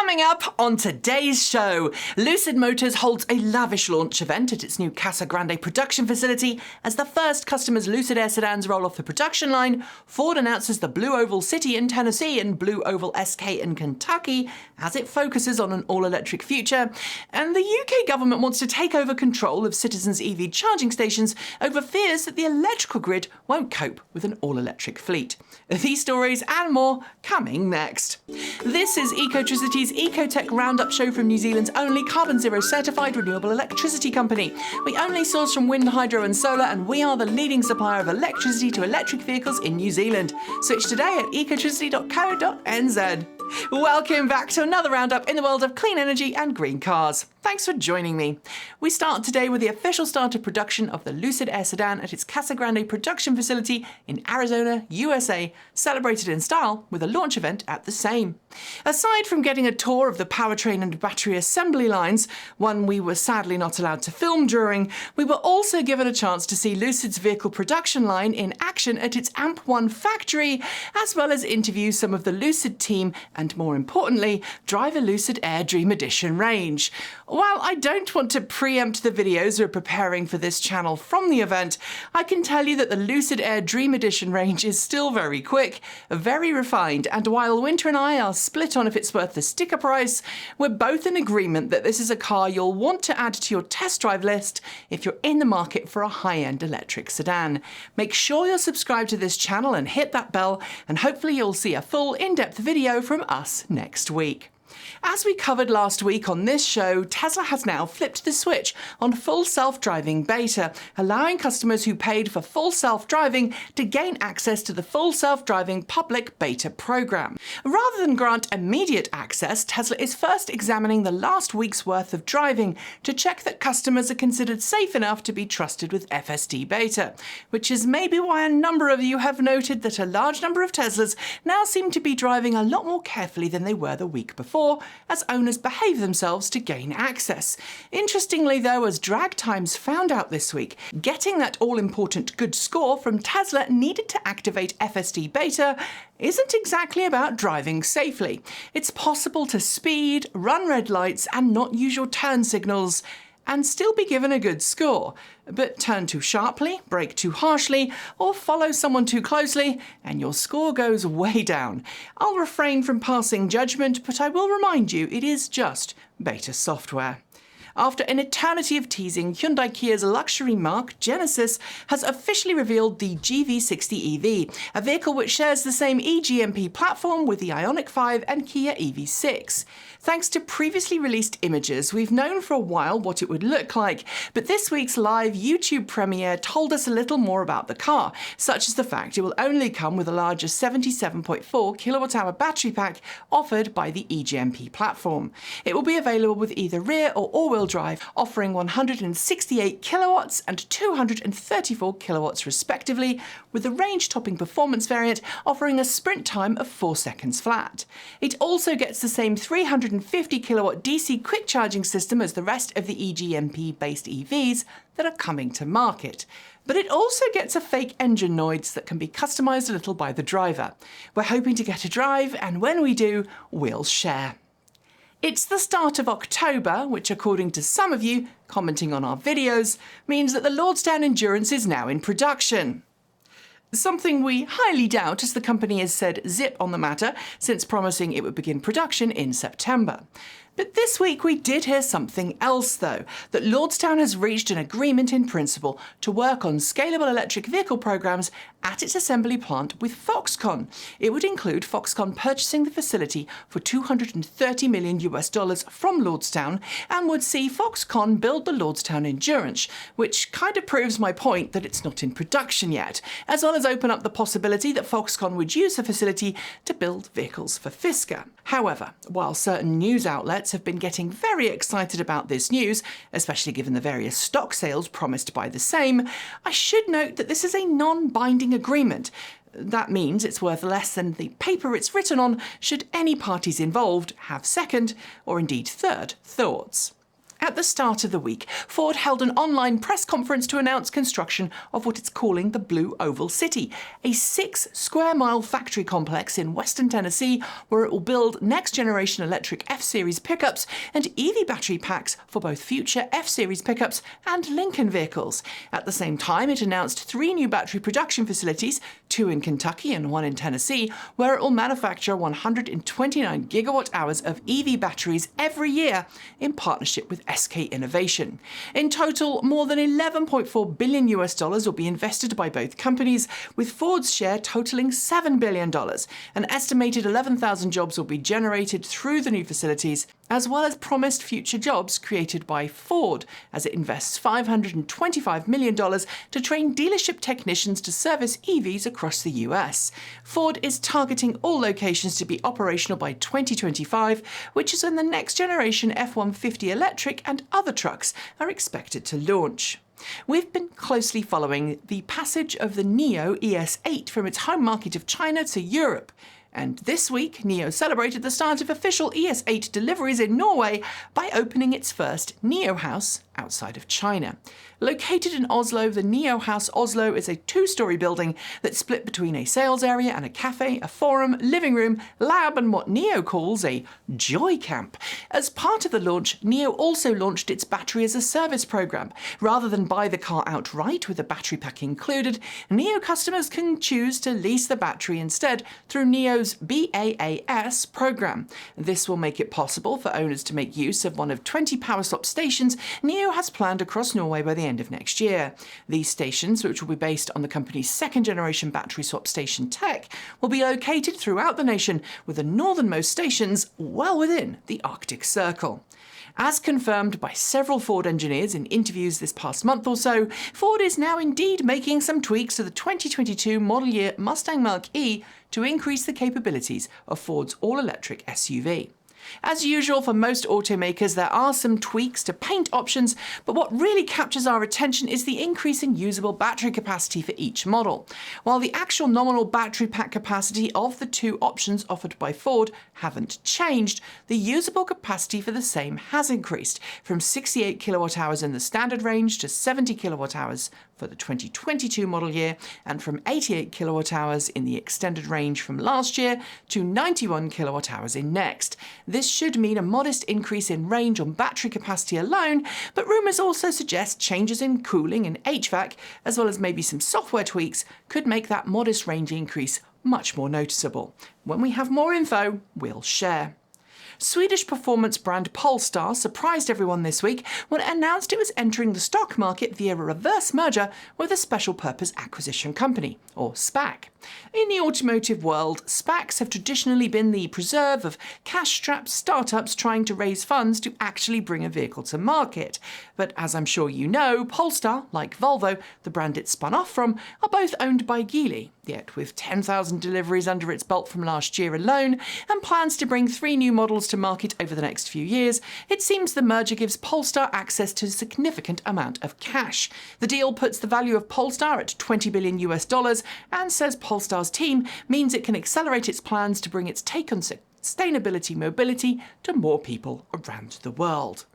Coming up on today's show, Lucid Motors holds a lavish launch event at its new Casa Grande production facility as the first customers' Lucid Air sedans roll off the production line. Ford announces the Blue Oval City in Tennessee and Blue Oval SK in Kentucky as it focuses on an all-electric future. And the UK government wants to take over control of citizens' EV charging stations over fears that the electrical grid won't cope with an all-electric fleet. These stories and more coming next. This is Ecotricity's EcoTEC roundup show from New Zealand's only carbon zero certified renewable electricity company. We only source from wind, hydro and solar, and we are the leading supplier of electricity to electric vehicles in New Zealand. Switch today at ecotricity.co.nz. Welcome back to another roundup in the world of clean energy and green cars. Thanks for joining me. We start today with the official start of production of the Lucid Air sedan at its Casa Grande production facility in Arizona, USA, celebrated in style with a launch event at the same. Aside from getting a tour of the powertrain and battery assembly lines, one we were sadly not allowed to film during, we were also given a chance to see Lucid's vehicle production line in action at its AMP1 factory, as well as interview some of the Lucid team and, more importantly, drive a Lucid Air Dream Edition range. While I don't want to preempt the videos we're preparing for this channel from the event, I can tell you that the Lucid Air Dream Edition range is still very quick, very refined, and while Winter and I are split on if it's worth the sticker price, we're both in agreement that this is a car you'll want to add to your test drive list if you're in the market for a high-end electric sedan. Make sure you're subscribed to this channel and hit that bell, and hopefully you'll see a full in-depth video from us next week. As we covered last week on this show, Tesla has now flipped the switch on full self-driving beta, allowing customers who paid for full self-driving to gain access to the full self-driving public beta program. Rather than grant immediate access, Tesla is first examining the last week's worth of driving to check that customers are considered safe enough to be trusted with FSD Beta, which is maybe why a number of you have noted that a large number of Teslas now seem to be driving a lot more carefully than they were the week before, as owners behave themselves to gain access. Interestingly though, as Drag Times found out this week, getting that all-important good score from Tesla needed to activate FSD Beta isn't exactly about driving safely. It's possible to speed, run red lights and not use your turn signals and still be given a good score. But turn too sharply, brake too harshly, or follow someone too closely, and your score goes way down. I'll refrain from passing judgment, but I will remind you it is just beta software. After an eternity of teasing, Hyundai Kia's luxury marque, Genesis, has officially revealed the GV60 EV, a vehicle which shares the same eGMP platform with the Ioniq 5 and Kia EV6. Thanks to previously released images, we've known for a while what it would look like, but this week's live YouTube premiere told us a little more about the car, such as the fact it will only come with a larger 77.4 kWh battery pack offered by the eGMP platform. It will be available with either rear or all-wheel drive, offering 168 kilowatts and 234 kilowatts respectively, with the range-topping performance variant offering a sprint time of 4 seconds flat. It also gets the same 350 kilowatt DC quick charging system as the rest of the eGMP-based EVs that are coming to market. But it also gets a fake engine noise that can be customised a little by the driver. We're hoping to get a drive, and when we do, we'll share. It's the start of October, which according to some of you commenting on our videos, means that the Lordstown Endurance is now in production. Something we highly doubt, as the company has said zip on the matter since promising it would begin production in September. But this week we did hear something else though, that Lordstown has reached an agreement in principle to work on scalable electric vehicle programs at its assembly plant with Foxconn. It would include Foxconn purchasing the facility for $230 million from Lordstown and would see Foxconn build the Lordstown Endurance, which kind of proves my point that it's not in production yet, as well as open up the possibility that Foxconn would use the facility to build vehicles for Fisker. However, while certain news outlets have been getting very excited about this news, especially given the various stock sales promised by the same, I should note that this is a non-binding agreement. That means it's worth less than the paper it's written on should any parties involved have second, or indeed third, thoughts. At the start of the week, Ford held an online press conference to announce construction of what it's calling the Blue Oval City, a 6-square-mile factory complex in western Tennessee where it will build next-generation electric F-Series pickups and EV battery packs for both future F-Series pickups and Lincoln vehicles. At the same time, it announced 3 new battery production facilities, 2 in Kentucky and 1 in Tennessee, where it will manufacture 129 gigawatt-hours of EV batteries every year in partnership with SK Innovation. In total, more than $11.4 billion will be invested by both companies, with Ford's share totaling $7 billion. An estimated 11,000 jobs will be generated through the new facilities, as well as promised future jobs created by Ford, as it invests $525 million to train dealership technicians to service EVs across the US. Ford is targeting all locations to be operational by 2025, which is when the next generation F-150 electric and other trucks are expected to launch. We've been closely following the passage of the Nio ES8 from its home market of China to Europe. And this week, Nio celebrated the start of official ES8 deliveries in Norway by opening its first Nio House outside of China. Located in Oslo, the Nio House Oslo is a 2-story building that's split between a sales area and a cafe, a forum, living room, lab, and what Nio calls a joy camp. As part of the launch, Nio also launched its battery as a service program. Rather than buy the car outright with a battery pack included, Nio customers can choose to lease the battery instead through Nio's BAAS program. This will make it possible for owners to make use of one of 20 power swap stations Nio has planned across Norway by the end of next year. These stations, which will be based on the company's second-generation battery swap station tech, will be located throughout the nation, with the northernmost stations well within the Arctic Circle. As confirmed by several Ford engineers in interviews this past month or so, Ford is now indeed making some tweaks to the 2022 model year Mustang Mach E to increase the capabilities of Ford's all-electric SUV. As usual for most automakers, there are some tweaks to paint options, but what really captures our attention is the increase in usable battery capacity for each model. While the actual nominal battery pack capacity of the 2 options offered by Ford haven't changed, the usable capacity for the same has increased, from 68 kilowatt-hours in the standard range to 70 kilowatt-hours for the 2022 model year, and from 88 kilowatt-hours in the extended range from last year to 91 kilowatt-hours in next. This should mean a modest increase in range on battery capacity alone, but rumours also suggest changes in cooling and HVAC, as well as maybe some software tweaks, could make that modest range increase much more noticeable. When we have more info, we'll share. Swedish performance brand Polestar surprised everyone this week when it announced it was entering the stock market via a reverse merger with a special purpose acquisition company, or SPAC. In the automotive world, SPACs have traditionally been the preserve of cash-strapped startups trying to raise funds to actually bring a vehicle to market. But as I'm sure you know, Polestar, like Volvo, the brand it spun off from, are both owned by Geely. Yet with 10,000 deliveries under its belt from last year alone, and plans to bring 3 new models to market over the next few years, it seems the merger gives Polestar access to a significant amount of cash. The deal puts the value of Polestar at $20 billion and says Polestar's team means it can accelerate its plans to bring its take on sustainability mobility to more people around the world.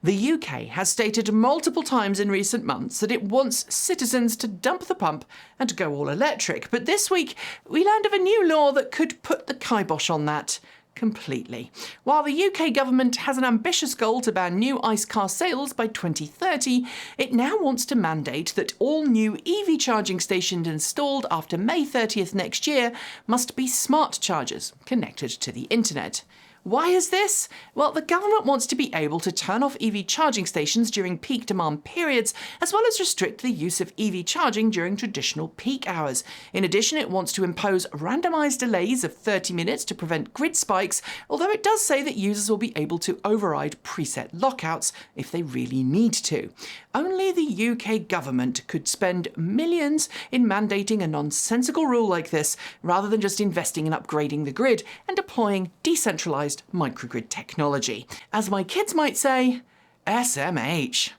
The UK has stated multiple times in recent months that it wants citizens to dump the pump and go all electric, but this week we learned of a new law that could put the kibosh on that completely. While the UK government has an ambitious goal to ban new ICE car sales by 2030, it now wants to mandate that all new EV charging stations installed after May 30th next year must be smart chargers connected to the internet. Why is this? Well, the government wants to be able to turn off EV charging stations during peak demand periods, as well as restrict the use of EV charging during traditional peak hours. In addition, it wants to impose randomised delays of 30 minutes to prevent grid spikes, although it does say that users will be able to override preset lockouts if they really need to. Only the UK government could spend millions in mandating a nonsensical rule like this, rather than just investing in upgrading the grid and deploying decentralised microgrid technology. As my kids might say, SMH.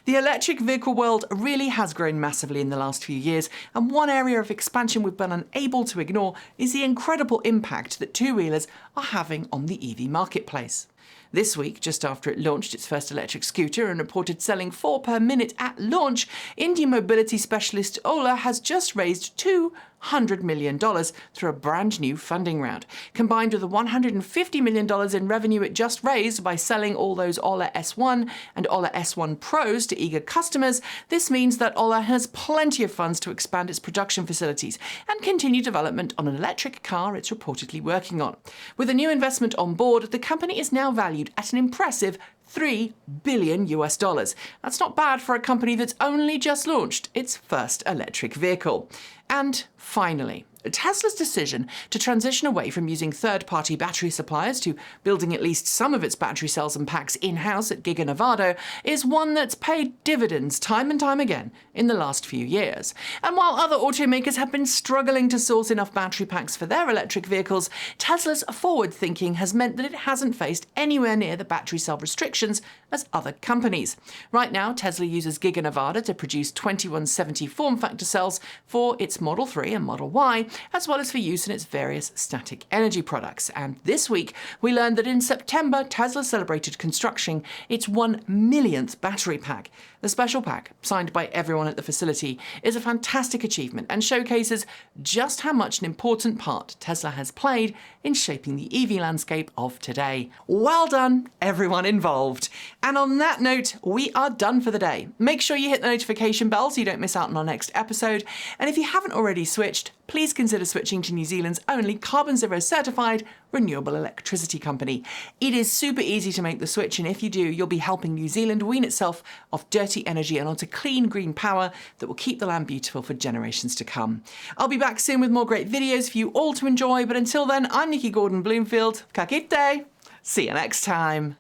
The electric vehicle world really has grown massively in the last few years, and one area of expansion we've been unable to ignore is the incredible impact that two-wheelers are having on the EV marketplace. This week, just after it launched its first electric scooter and reported selling 4 per minute at launch, Indian mobility specialist Ola has just raised $200 million through a brand new funding round. Combined with the $150 million in revenue it just raised by selling all those Ola S1 and Ola S1 Pros to eager customers, this means that Ola has plenty of funds to expand its production facilities and continue development on an electric car it's reportedly working on. With a new investment on board, the company is now valued at an impressive $3 billion. That's not bad for a company that's only just launched its first electric vehicle. And finally, Tesla's decision to transition away from using third-party battery suppliers to building at least some of its battery cells and packs in-house at Giga Nevada is one that's paid dividends time and time again in the last few years. And while other automakers have been struggling to source enough battery packs for their electric vehicles, Tesla's forward thinking has meant that it hasn't faced anywhere near the battery cell restrictions as other companies. Right now, Tesla uses Giga Nevada to produce 2170 form factor cells for its Model 3 and Model Y, as well as for use in its various static energy products. And this week, we learned that in September, Tesla celebrated constructing its 1 millionth battery pack. The special pack, signed by everyone at the facility, is a fantastic achievement and showcases just how much an important part Tesla has played in shaping the EV landscape of today. Well done, everyone involved. And on that note, we are done for the day. Make sure you hit the notification bell so you don't miss out on our next episode. And if you haven't already switched, please consider switching to New Zealand's only carbon zero certified renewable electricity company. It is super easy to make the switch, and if you do, you'll be helping New Zealand wean itself off dirty energy and onto clean green power that will keep the land beautiful for generations to come. I'll be back soon with more great videos for you all to enjoy, but until then, I'm Nikki Gordon Bloomfield. Ka kite! See you next time.